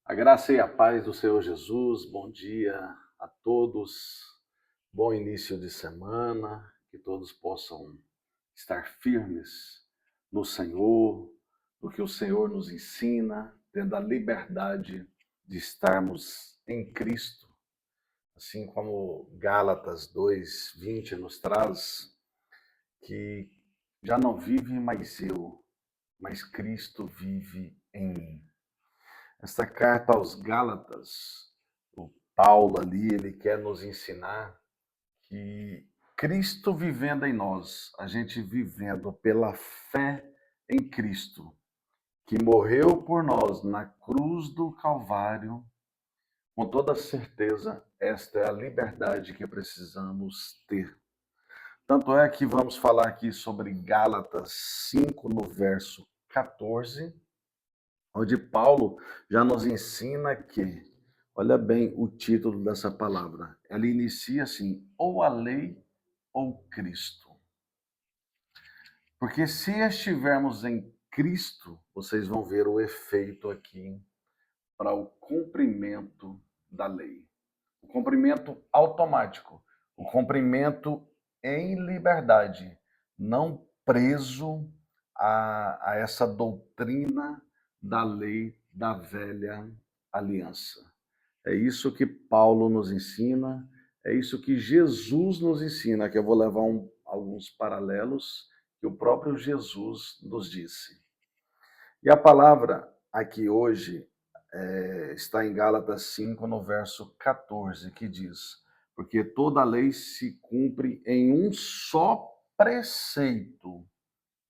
A graça e a paz do Senhor Jesus, bom dia a todos, bom início de semana, que todos possam estar firmes no Senhor, no que o Senhor nos ensina, tendo a liberdade de estarmos em Cristo, assim como Gálatas 2:20 nos traz, que já não vive mais eu, mas Cristo vive em mim. Esta carta aos Gálatas, o Paulo ali, ele quer nos ensinar que Cristo vivendo em nós, a gente vivendo pela fé em Cristo, que morreu por nós na cruz do Calvário, com toda certeza, esta é a liberdade que precisamos ter. Tanto é que vamos falar aqui sobre Gálatas 5, no verso 14, onde Paulo já nos ensina que, olha bem o título dessa palavra, ela inicia assim, ou a lei ou Cristo. Porque se estivermos em Cristo, vocês vão ver o efeito aqui para o cumprimento da lei. O cumprimento automático, o cumprimento em liberdade, não preso a essa doutrina da lei da velha aliança. É isso que Paulo nos ensina, é isso que Jesus nos ensina, que eu vou levar alguns paralelos que o próprio Jesus nos disse. E a palavra aqui hoje está em Gálatas 5, no verso 14, que diz: porque toda a lei se cumpre em um só preceito,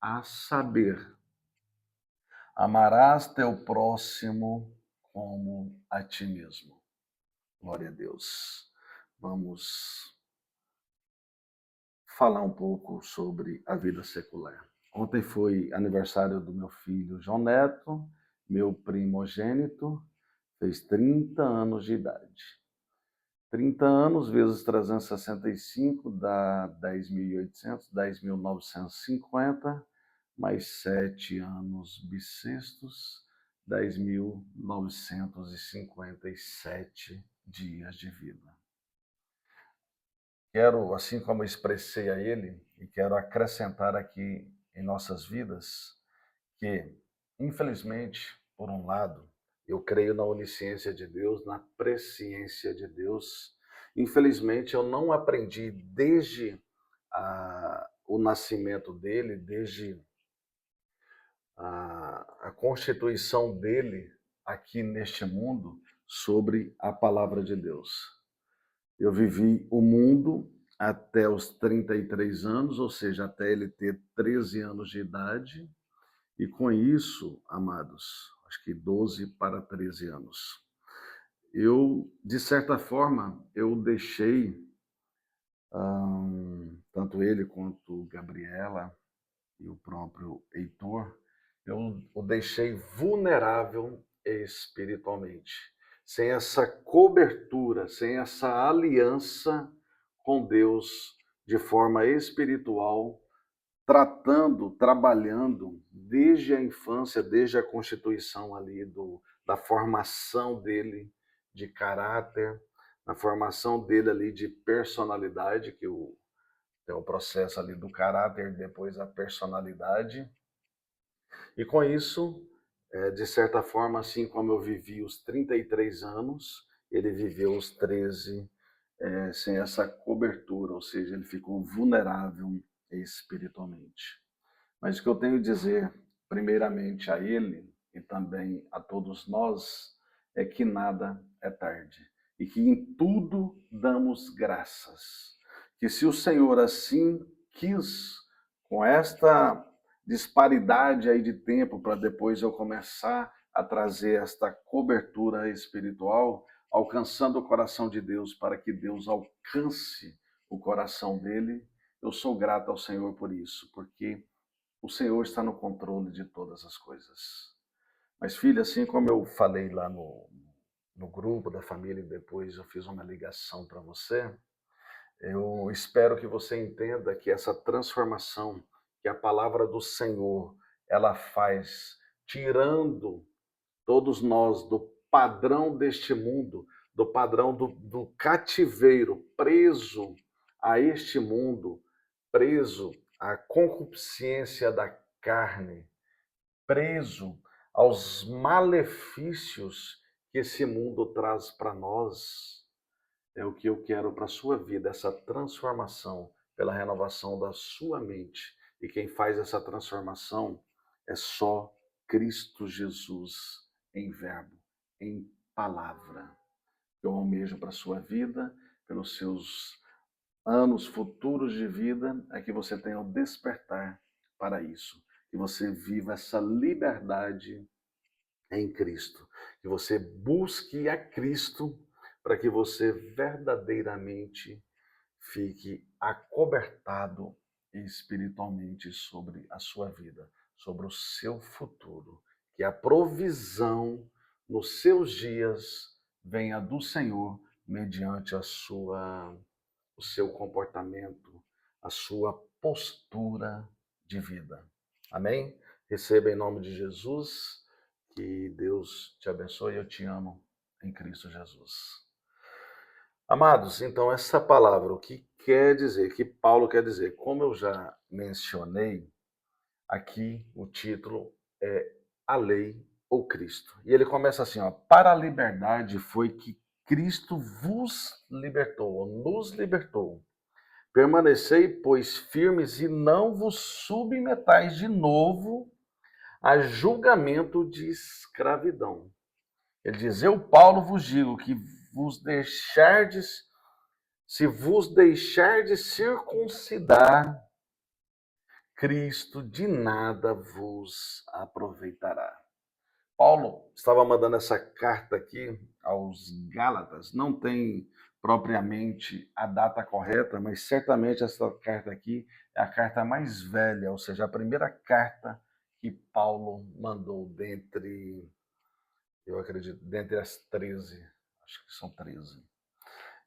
a saber, amarás teu próximo como a ti mesmo. Glória a Deus. Vamos falar um pouco sobre a vida secular. Ontem foi aniversário do meu filho João Neto, meu primogênito, fez 30 anos de idade. 30 anos vezes 365 dá 10.800, 10.950, mais 7 anos bissextos, 10.957 dias de vida. Quero, assim como eu expressei a ele, e quero acrescentar aqui em nossas vidas, que, infelizmente, por um lado, eu creio na onisciência de Deus, na presciência de Deus. Infelizmente, eu não aprendi desde o nascimento dele, desde a constituição dele aqui neste mundo, sobre a palavra de Deus. Eu vivi o mundo até os 33 anos, ou seja, até ele ter 13 anos de idade, e com isso, amados, acho que 12 para 13 anos, eu, de certa forma, eu deixei, tanto ele quanto Gabriela e o próprio Heitor, eu o deixei vulnerável espiritualmente. Sem essa cobertura, sem essa aliança com Deus de forma espiritual, tratando, trabalhando desde a infância, desde a constituição ali da formação dele de caráter, na formação dele ali de personalidade, que é o processo ali do caráter, depois a personalidade. E com isso, de certa forma, assim como eu vivi os 33 anos, ele viveu os 13 sem essa cobertura, ou seja, ele ficou vulnerável espiritualmente. Mas o que eu tenho a dizer, primeiramente a ele e também a todos nós, é que nada é tarde e que em tudo damos graças. Que se o Senhor assim quis, com esta disparidade aí de tempo para depois eu começar a trazer esta cobertura espiritual, alcançando o coração de Deus para que Deus alcance o coração dele, eu sou grato ao Senhor por isso, porque o Senhor está no controle de todas as coisas. Mas, filha, assim como eu falei lá no grupo da família e depois eu fiz uma ligação para você, eu espero que você entenda que essa transformação que a palavra do Senhor ela faz, tirando todos nós do padrão deste mundo, do padrão do cativeiro, preso a este mundo, preso à concupiscência da carne, preso aos malefícios que esse mundo traz para nós. É o que eu quero para a sua vida, essa transformação pela renovação da sua mente. E quem faz essa transformação é só Cristo Jesus em verbo, em palavra. Eu almejo para a sua vida, pelos seus anos futuros de vida, é que você tenha o despertar para isso. Que você viva essa liberdade em Cristo. Que você busque a Cristo para que você verdadeiramente fique acobertado espiritualmente sobre a sua vida, sobre o seu futuro. Que a provisão nos seus dias venha do Senhor mediante o seu comportamento, a sua postura de vida. Amém? Receba em nome de Jesus. Que Deus te abençoe. Eu te amo em Cristo Jesus. Amados, então essa palavra, o que quer dizer, que Paulo quer dizer? Como eu já mencionei, aqui o título é A Lei ou Cristo. E ele começa assim, ó: para a liberdade foi que Cristo vos libertou, ou nos libertou. Permanecei, pois, firmes e não vos submetais de novo a julgamento de escravidão. Ele diz: eu, Paulo, vos digo que se vos deixardes circuncidar, Cristo de nada vos aproveitará. Paulo estava mandando essa carta aqui aos Gálatas, não tem propriamente a data correta, mas certamente essa carta aqui é a carta mais velha, ou seja, a primeira carta que Paulo mandou dentre, eu acredito, dentre as 13, acho que são 13.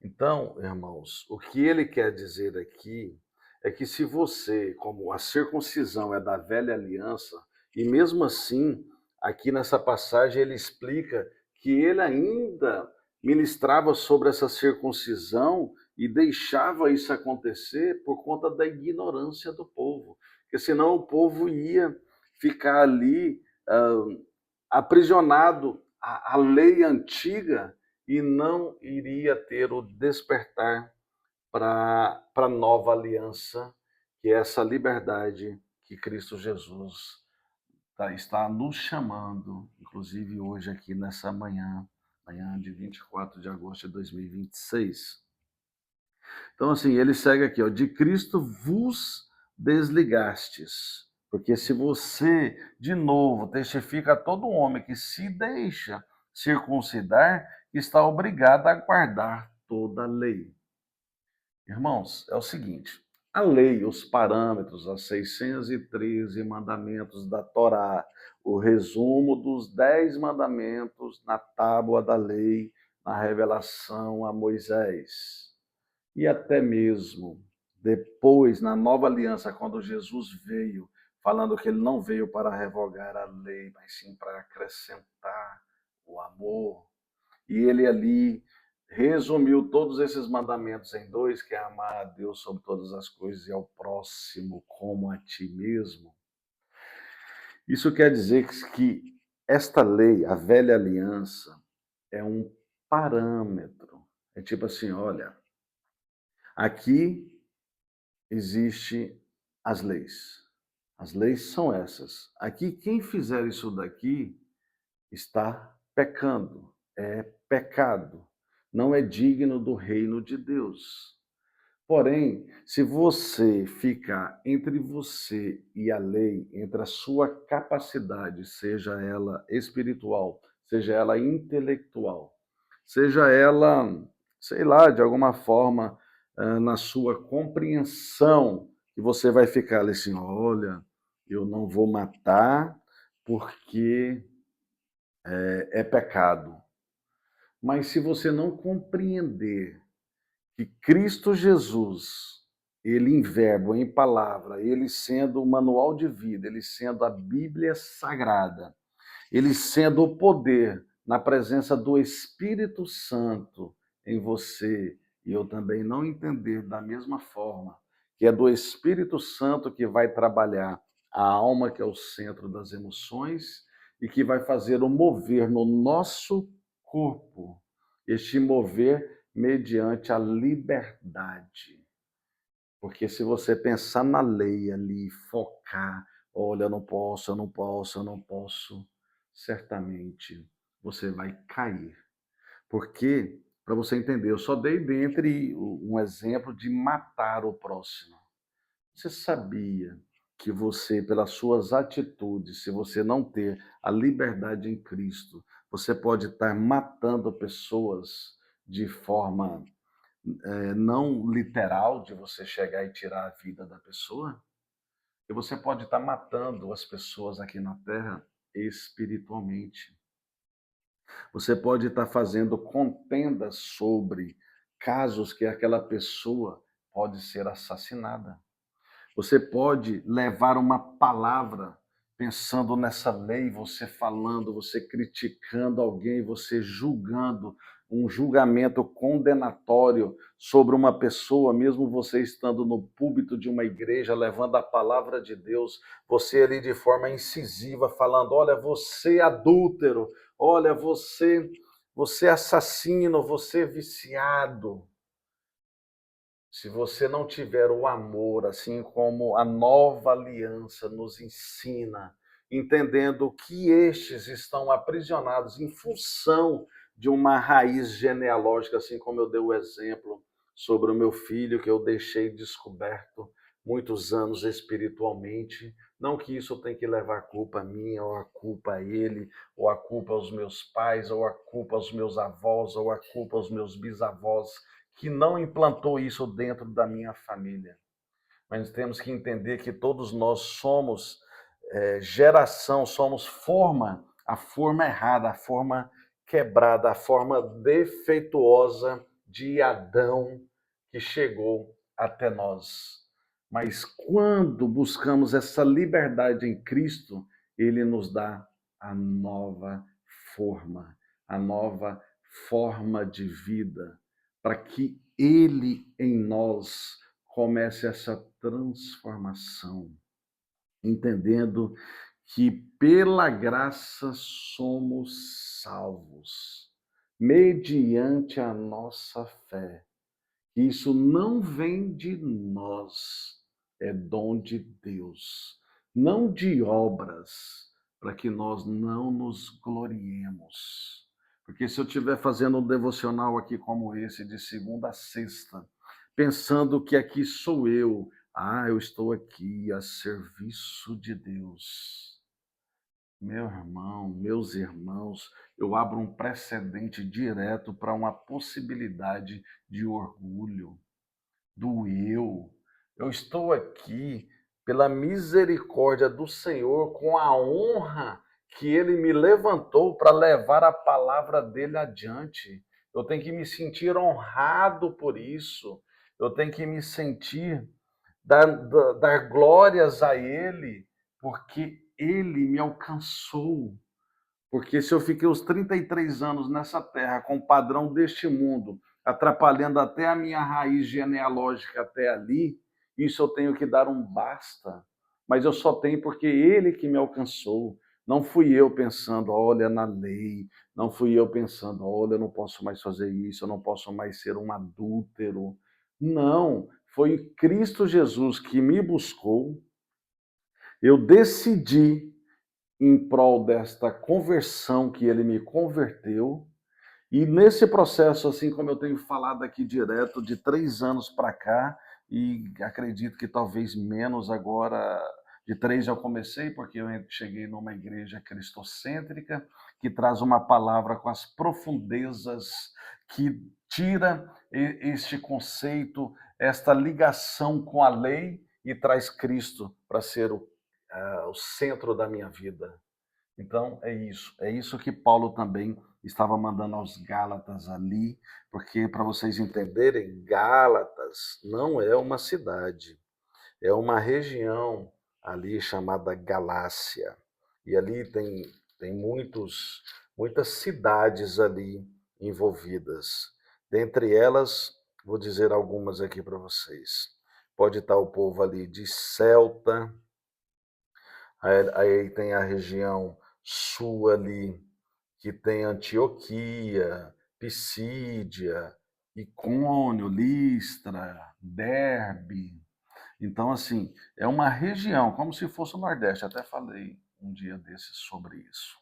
Então, irmãos, o que ele quer dizer aqui é que se você, como a circuncisão é da velha aliança, e mesmo assim, aqui nessa passagem ele explica que ele ainda ministrava sobre essa circuncisão e deixava isso acontecer por conta da ignorância do povo, porque senão o povo ia ficar ali aprisionado à lei antiga e não iria ter o despertar para a nova aliança, que é essa liberdade que Cristo Jesus está nos chamando, inclusive hoje aqui nessa manhã de 24 de agosto de 2026. Então, assim, ele segue aqui, ó: de Cristo vos desligastes. Porque se você, de novo, testifica a todo homem que se deixa circuncidar, está obrigado a guardar toda a lei. Irmãos, é o seguinte: a lei, os parâmetros, as 613 mandamentos da Torá, o resumo dos 10 mandamentos na tábua da lei, na revelação a Moisés. E até mesmo depois, na nova aliança, quando Jesus veio, falando que ele não veio para revogar a lei, mas sim para acrescentar o amor. E ele ali resumiu todos esses mandamentos em dois, que é amar a Deus sobre todas as coisas e ao próximo como a ti mesmo. Isso quer dizer que esta lei, a velha aliança, é um parâmetro. É tipo assim, olha, aqui existe as leis. As leis são essas. Aqui, quem fizer isso daqui está pecando, é pecado, não é digno do reino de Deus. Porém, se você ficar entre você e a lei, entre a sua capacidade, seja ela espiritual, seja ela intelectual, seja ela, sei lá, de alguma forma, na sua compreensão, que você vai ficar ali assim: olha, eu não vou matar porque é pecado. Mas se você não compreender que Cristo Jesus, ele em verbo, em palavra, ele sendo o manual de vida, ele sendo a Bíblia Sagrada, ele sendo o poder na presença do Espírito Santo em você, e eu também não entender da mesma forma, que é do Espírito Santo que vai trabalhar a alma, que é o centro das emoções, e que vai fazer o mover no nosso corpo, este mover mediante a liberdade. Porque se você pensar na lei ali, focar, olha, eu não posso, eu não posso, eu não posso, certamente você vai cair. Porque, para você entender, eu só dei dentre um exemplo de matar o próximo. Você sabia que você, pelas suas atitudes, se você não ter a liberdade em Cristo, você pode estar matando pessoas de forma não literal, de você chegar e tirar a vida da pessoa? E você pode estar matando as pessoas aqui na Terra espiritualmente. Você pode estar fazendo contendas sobre casos que aquela pessoa pode ser assassinada. Você pode levar uma palavra pensando nessa lei, você falando, você criticando alguém, você julgando, um julgamento condenatório sobre uma pessoa, mesmo você estando no púlpito de uma igreja, levando a palavra de Deus, você ali de forma incisiva, falando: olha, você adúltero, olha, você assassino, você viciado. Se você não tiver o amor, assim como a nova aliança nos ensina, entendendo que estes estão aprisionados em função de uma raiz genealógica, assim como eu dei o exemplo sobre o meu filho, que eu deixei descoberto muitos anos espiritualmente. Não que isso tem que levar culpa a mim, ou a culpa a ele, ou a culpa aos meus pais, ou a culpa aos meus avós, ou a culpa aos meus bisavós, que não implantou isso dentro da minha família. Mas temos que entender que todos nós somos geração, somos a forma errada, a forma quebrada, a forma defeituosa de Adão que chegou até nós. Mas quando buscamos essa liberdade em Cristo, ele nos dá a nova forma, a nova forma de vida, para que ele em nós comece essa transformação, entendendo que pela graça somos salvos, mediante a nossa fé. Isso não vem de nós, é dom de Deus, não de obras, para que nós não nos gloriemos. Porque se eu estiver fazendo um devocional aqui como esse, de segunda a sexta, pensando que aqui sou eu, eu estou aqui a serviço de Deus. Meu irmão, meus irmãos, eu abro um precedente direto para uma possibilidade de orgulho, do eu. Eu estou aqui pela misericórdia do Senhor, com a honra que Ele me levantou para levar a palavra dele adiante. Eu tenho que me sentir honrado por isso. Eu tenho que me sentir, dar glórias a Ele, porque Ele me alcançou. Porque se eu fiquei os 33 anos nessa terra com o padrão deste mundo, atrapalhando até a minha raiz genealógica até ali, isso eu tenho que dar um basta. Mas eu só tenho porque ele que me alcançou. Não fui eu pensando, olha, na lei. Não fui eu pensando, olha, eu não posso mais fazer isso, eu não posso mais ser um adúltero. Não, foi Cristo Jesus que me buscou. Eu decidi em prol desta conversão que ele me converteu. E nesse processo, assim como eu tenho falado aqui direto, de 3 anos para cá, e acredito que talvez menos agora, de 3 eu comecei, porque eu cheguei numa igreja cristocêntrica, que traz uma palavra com as profundezas, que tira este conceito, esta ligação com a lei, e traz Cristo para ser o centro da minha vida. Então é isso que Paulo também estava mandando aos Gálatas ali, porque para vocês entenderem, Gálatas não é uma cidade, é uma região ali chamada Galácia. E ali tem muitos muitas cidades ali envolvidas. Dentre elas, vou dizer algumas aqui para vocês. Pode estar o povo ali de Celta, aí tem a região sul ali, que tem Antioquia, Pisídia, Icônio, Listra, Derbe. Então, assim, é uma região, como se fosse o Nordeste. Até falei um dia desses sobre isso.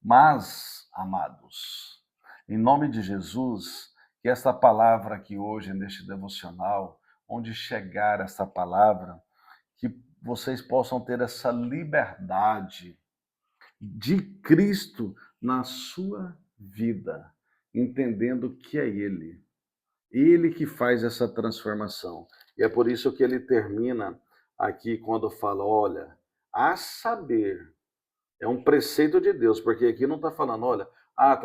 Mas, amados, em nome de Jesus, que esta palavra aqui hoje, neste devocional, onde chegar essa palavra, que vocês possam ter essa liberdade de Cristo na sua vida, entendendo que é Ele que faz essa transformação. E é por isso que ele termina aqui quando fala: olha, a saber, é um preceito de Deus, porque aqui não está falando, olha,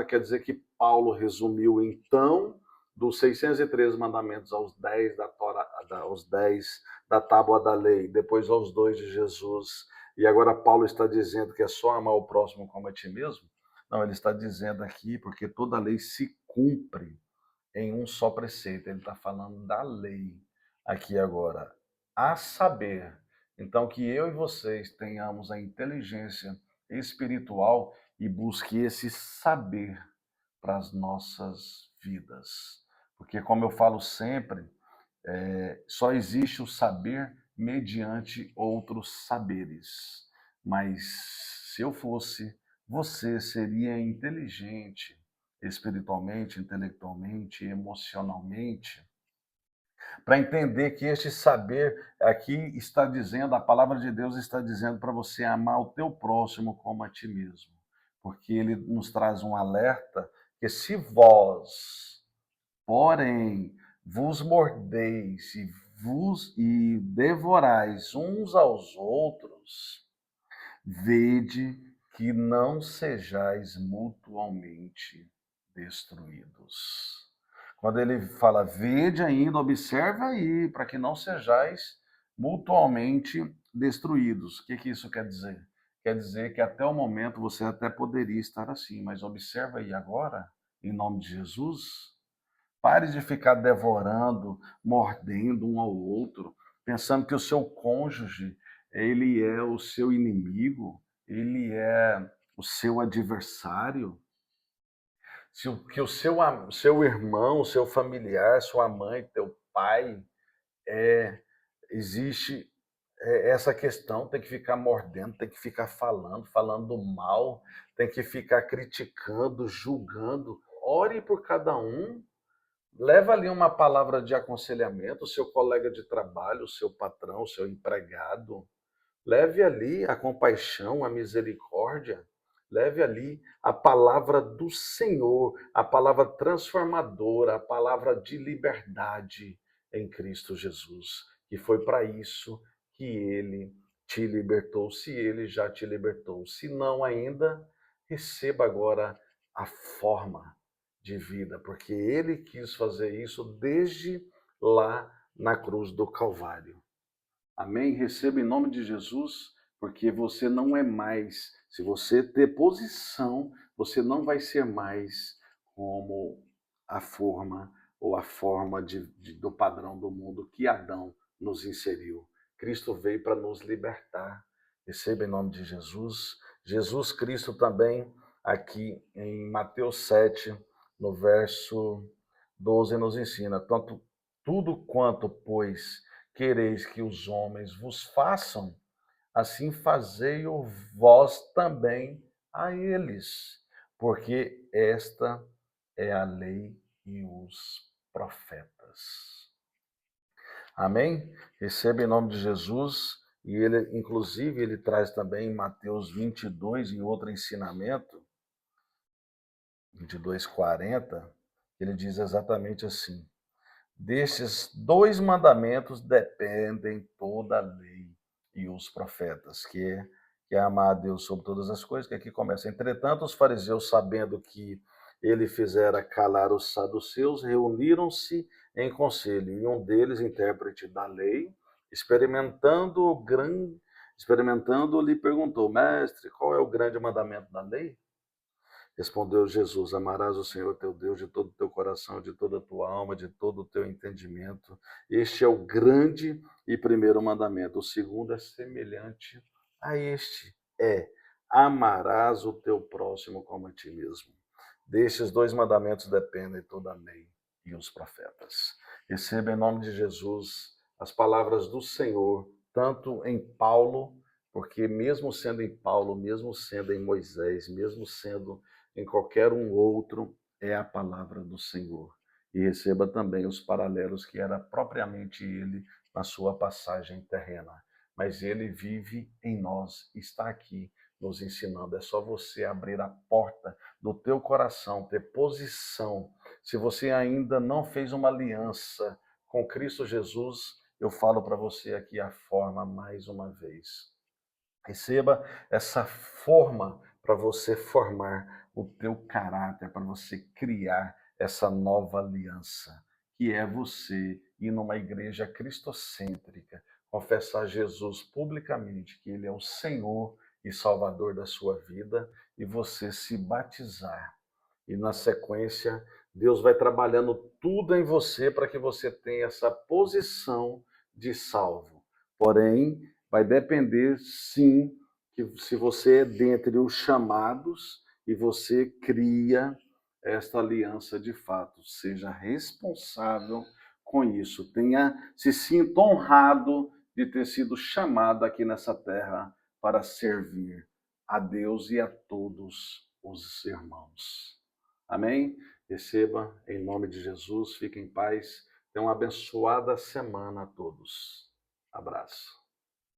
quer dizer que Paulo resumiu então dos 613 mandamentos aos 10 da Torá, aos 10 da tábua da lei, depois aos 2 de Jesus, e agora Paulo está dizendo que é só amar o próximo como a ti mesmo? Não, ele está dizendo aqui porque toda a lei se cumpre em um só preceito. Ele está falando da lei aqui agora. A saber, então, que eu e vocês tenhamos a inteligência espiritual e busque esse saber para as nossas vidas. Porque, como eu falo sempre, só existe o saber mediante outros saberes. Mas se eu fosse, você seria inteligente espiritualmente, intelectualmente, emocionalmente, para entender que este saber aqui está dizendo, a palavra de Deus está dizendo para você amar o teu próximo como a ti mesmo. Porque ele nos traz um alerta que se vós, porém, vos mordeis e devorais uns aos outros, vede que não sejais mutuamente destruídos. Quando ele fala vede ainda, observa aí, para que não sejais mutuamente destruídos. O que isso quer dizer? Quer dizer que até o momento você até poderia estar assim, mas observa aí agora, em nome de Jesus, pare de ficar devorando, mordendo um ao outro, pensando que o seu cônjuge, ele é o seu inimigo, ele é o seu adversário, que o seu irmão, seu familiar, sua mãe, teu pai, existe essa questão, tem que ficar mordendo, tem que ficar falando mal, tem que ficar criticando, julgando. Ore por cada um. Leva ali uma palavra de aconselhamento, o seu colega de trabalho, o seu patrão, o seu empregado. Leve ali a compaixão, a misericórdia. Leve ali a palavra do Senhor, a palavra transformadora, a palavra de liberdade em Cristo Jesus. E foi para isso que ele te libertou. Se ele já te libertou, se não ainda, receba agora a forma de vida, porque ele quis fazer isso desde lá na cruz do Calvário. Amém? Receba em nome de Jesus, porque você não é mais. Se você ter posição, você não vai ser mais como a forma ou a forma do padrão do mundo que Adão nos inseriu. Cristo veio para nos libertar. Receba em nome de Jesus. Jesus Cristo também, aqui em Mateus 7, no verso 12, nos ensina: tanto tudo quanto, pois, quereis que os homens vos façam, assim fazei-o vós também a eles, porque esta é a lei e os profetas. Amém? Receba em nome de Jesus. E ele, inclusive, ele traz também em Mateus 22, em outro ensinamento, 22:40, ele diz exatamente assim: destes dois mandamentos dependem toda a lei e os profetas, que é amar a Deus sobre todas as coisas, que aqui começa. Entretanto, os fariseus, sabendo que ele fizera calar os saduceus, reuniram-se em conselho, e um deles, intérprete da lei, experimentando, lhe perguntou: mestre, qual é o grande mandamento da lei? Respondeu Jesus: amarás o Senhor teu Deus de todo o teu coração, de toda a tua alma, de todo o teu entendimento. Este é o grande e primeiro mandamento. O segundo é semelhante a este: amarás o teu próximo como a ti mesmo. Destes dois mandamentos dependem toda a lei e os profetas. Receba em nome de Jesus as palavras do Senhor, tanto em Paulo, porque mesmo sendo em Paulo, mesmo sendo em Moisés, mesmo sendo em qualquer um outro, é a palavra do Senhor. E receba também os paralelos que era propriamente ele na sua passagem terrena. Mas ele vive em nós, está aqui nos ensinando. É só você abrir a porta do teu coração, ter posição. Se você ainda não fez uma aliança com Cristo Jesus, eu falo para você aqui a forma mais uma vez. Receba essa forma para você formar o teu caráter, para você criar essa nova aliança, que é você ir numa igreja cristocêntrica, confessar Jesus publicamente, que Ele é o Senhor e Salvador da sua vida, e você se batizar. E na sequência, Deus vai trabalhando tudo em você para que você tenha essa posição de salvo. Porém, vai depender, sim, que se você é dentre os chamados e você cria esta aliança de fato, seja responsável com isso, se sinta honrado de ter sido chamado aqui nessa terra para servir a Deus e a todos os irmãos. Amém? Receba em nome de Jesus, fique em paz. Tenha uma abençoada semana a todos. Abraço.